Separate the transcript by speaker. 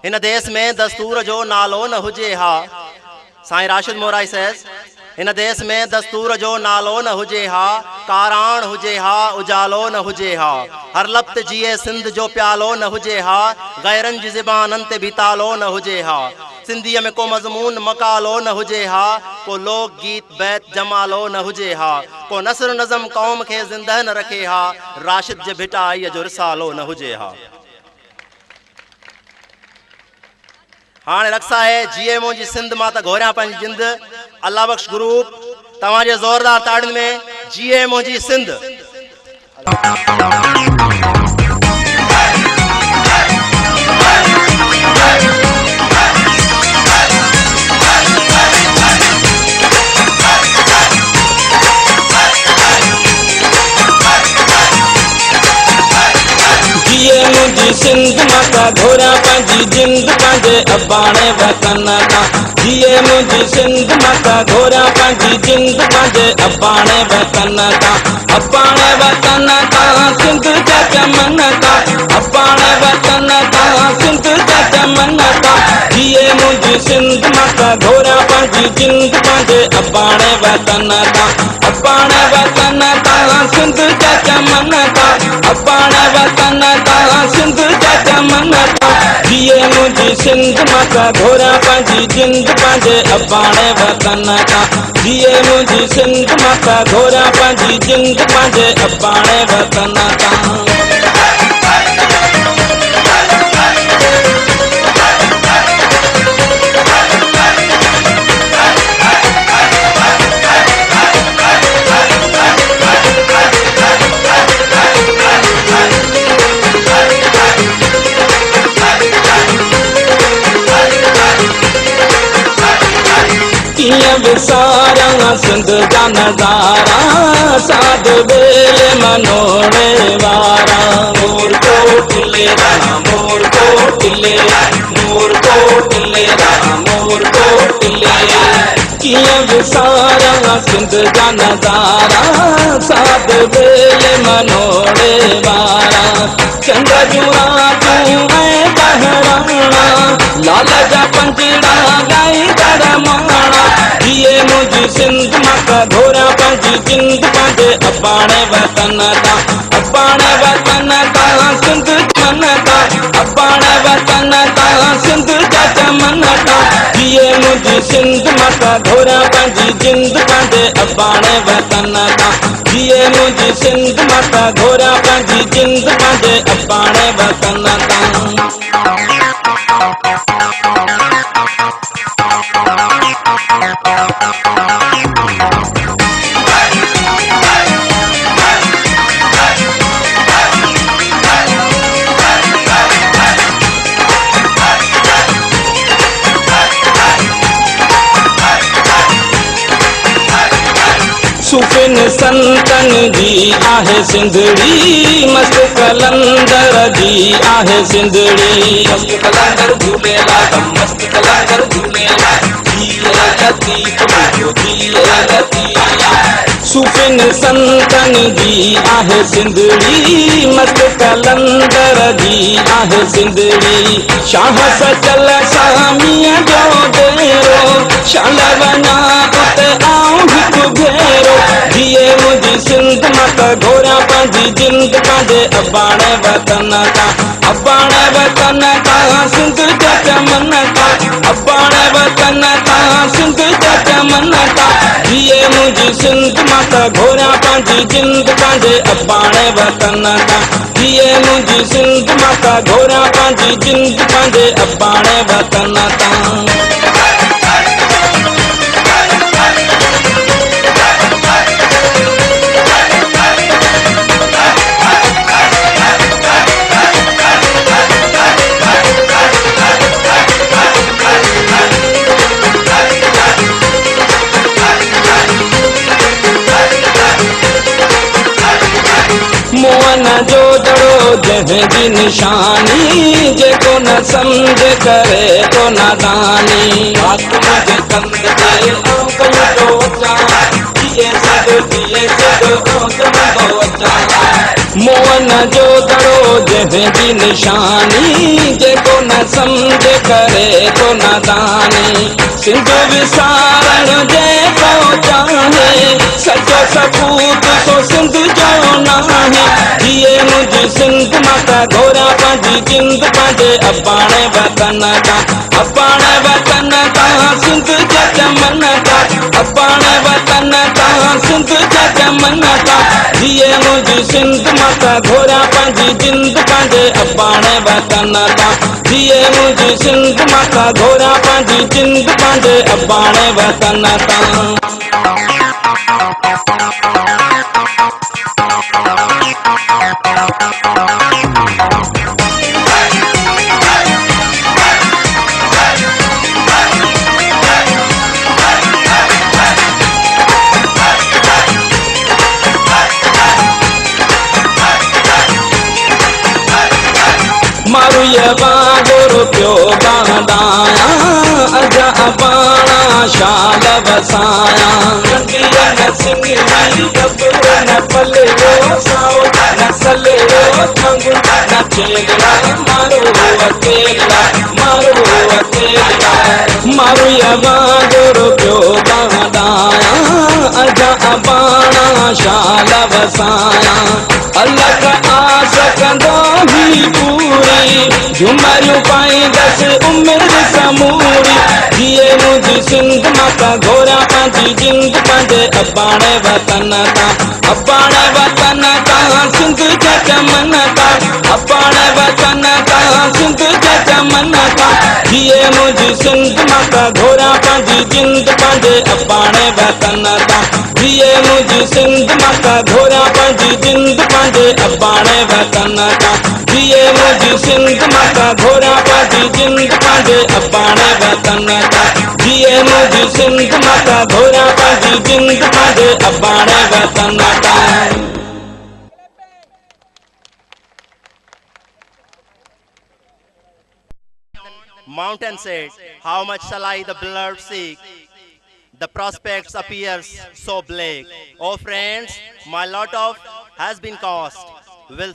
Speaker 1: इन देश में दस्तूर जो नालो न हुजे हा। साईं राशिद मोराई says, इन देश में दस्तूर जो नालो न हुजे हा, काराण हुजे हा, उजालो न हुजे हा। हर लफ्त जिए सिंध जो प्यालो न हुजे हा, गैरन जी ज़बानन ते भी तालो न हुजे हा। सिंधीअ में को मज़मून मकालो न हुजे हा, को लोक गीत बैत जमालो न हुजे हा, को नसर नज़म कौम खे ज़िंदह न रखे हा, राशिद जे भिटाईअ जो रिसालो न हुजे हा। हाणे रक्सा है जीए मुंहिंजी सिंध मां त घोरियां पंहिंजी जिंद। अल्लाह बख्श ग्रुप तव्हांजे ज़ोरदार ताड़ियुनि में जीए मुंहिंजी सिंध।
Speaker 2: जिए मुझी सिंध माता घोरा पंहिंजी जिंद पंहिंजे अबाणे वतन तां। जिए मुझी सिंध माता घोरा पंहिंजी जिंद पंहिंजे अबाणे वतन तां। अबाणे वतन तां सिंध जा चमन तां। अबाणे वतन तां सिंध जा चमन तां। जिए मुझी सिंध माता घोरा पंहिंजी जिंद पंहिंजे अबाणे वतन तां। अबाणे वतन तां सिंध जा चमन तां। अबाणे वतन तां सिंध जा चमन तां। जिए मुझी सिंध माता घोरा पंहिंजी जिंद पंहिंजे अबाणे वतन तां। जिए मुझी सिंध माता घोरा पंहिंजी जिंद पंहिंजे अबाणे वतन तां। विसारा सिंध जा नज़ारा, साध बेले मनोड़े वारा। मोर कोटले राम मोर कोटले, मोर कोटले राम मोर कोटले। कियां विसारा सिंध जा नज़ारा, साध बेले मनोड़े वारा। चंद्र जुआ तूं ऐं बहराणा, लाल जा पंजड़ा गाई दरमाणा। जिए मुझी सिंध माता घोरा पंहिंजी जिंद पंहिंजे अबाणे वतन तां। अबाणे वतन तां सिंध चमन तां। अबाणे वतन तां सिंध जा चमन तां। जिए मुझी सिंध माता घोरा पंहिंजी जिंद पंहिंजे अबाणे वतन तां। जिए मुझी सिंध माता घोरा पंहिंजी जिंद पंहिंजे अबाणे वतन तां। सूफिन संतन जी आहे सिंधड़ी, मस्त कलंदर जी आहे सिंधड़ी। मस्त कलंदर झूलेलाल, मस्त कलंदर झूलेलाल। सूफिन संतन जी आहे सिंधड़ी, मस्त कलंदर जी आहे सिंधड़ी। शाह सचल सामीअ जो डेरो, शाल वञा उते आऊं हिकु भेरो। जिए मुझी सिंध माता घोरा पंहिंजी जिंद पंहिंजे अबाणे वतन तां। अबाणे वतन तां सिंध जा चमन तां। अबाणे वतन तां सिंध जा चमन तां। जिए मुझी सिंध माता घोरा पंहिंजी जिंद पंहिंजे अबाणे वतन तां। जिए मुझी सिंध माता घोरा पंहिंजी जिंद पंहिंजे अबाणे वतन तां। मोहन जो दड़ो जंहिंजी निशानी, जेको न सम्झ करे तो नादानी। मुझे कंद ते आंकल जो अचां, जिए सिंध जिए सिंध आंकल जो अचां। मोहन जो दड़ो जंहिंजी निशानी, जेको न सम्झे करे तो नादानी। सिंध विसारण जेको चाहे, सचो सबूत सो सिंध जो नाहे। जिए मुंहिंजी सिंध माता घोरा पंहिंजी जिंद पंहिंजे अबाणे वतन का, अबाणे वतन का सिंध जा चमन का, अबाणे वतन का सिंध जा चमन का। जिए मुंहिंजी सिंध माता घोरा पंहिंजी जिंद पंहिंजे अबाणे वतन का, जिए मुंहिंजी सिंध माता घोरा पंहिंजी जिंद पंहिंजे अबाणे वतन का। मारू ये वागुर पियो गांडाया, अजा अबाणा शाल वसाया। कंडीअ न सिंगी गबरू न पलियो, साओ न सलियो चंगु न चेगड़ा। मारू अकेला, मारू अकेला। मारू ये वागुर पियो गांडाया, अजा अबाणा शाल वसाया। अलग आस कंदो ही पूरी, झुमरियूं पाईंदसि उमिरि समूरी। जिए मुंहिंजी सिंध माता घोरा पंहिंजी जिंद पंहिंजे अबाणे वतन का, अबाणे वतन का सिंध जा चमन का, अबाणे वतन का सिंध जा चमन का। जिए मुंहिंजी सिंध माता घोरा पंहिंजी जिंद पंहिंजे अबाणे वतन का, जिए मुंहिंजी सिंध माता घोरा पंहिंजी जिंद पंहिंजे अबाणे वतन का। जिए मुंहिंजी सिंध माता घोरा पंहिंजी जिंद पंहिंजे अबाणे वतन का, जिए मुंहिंजी सिंध माता घोरा पंहिंजी जिंद पंहिंजे अबाणे वतन का।
Speaker 1: Mountain said, how much shall I the blood seek? The prospects appears so bleak. Oh friends, my lot of has been cast. Will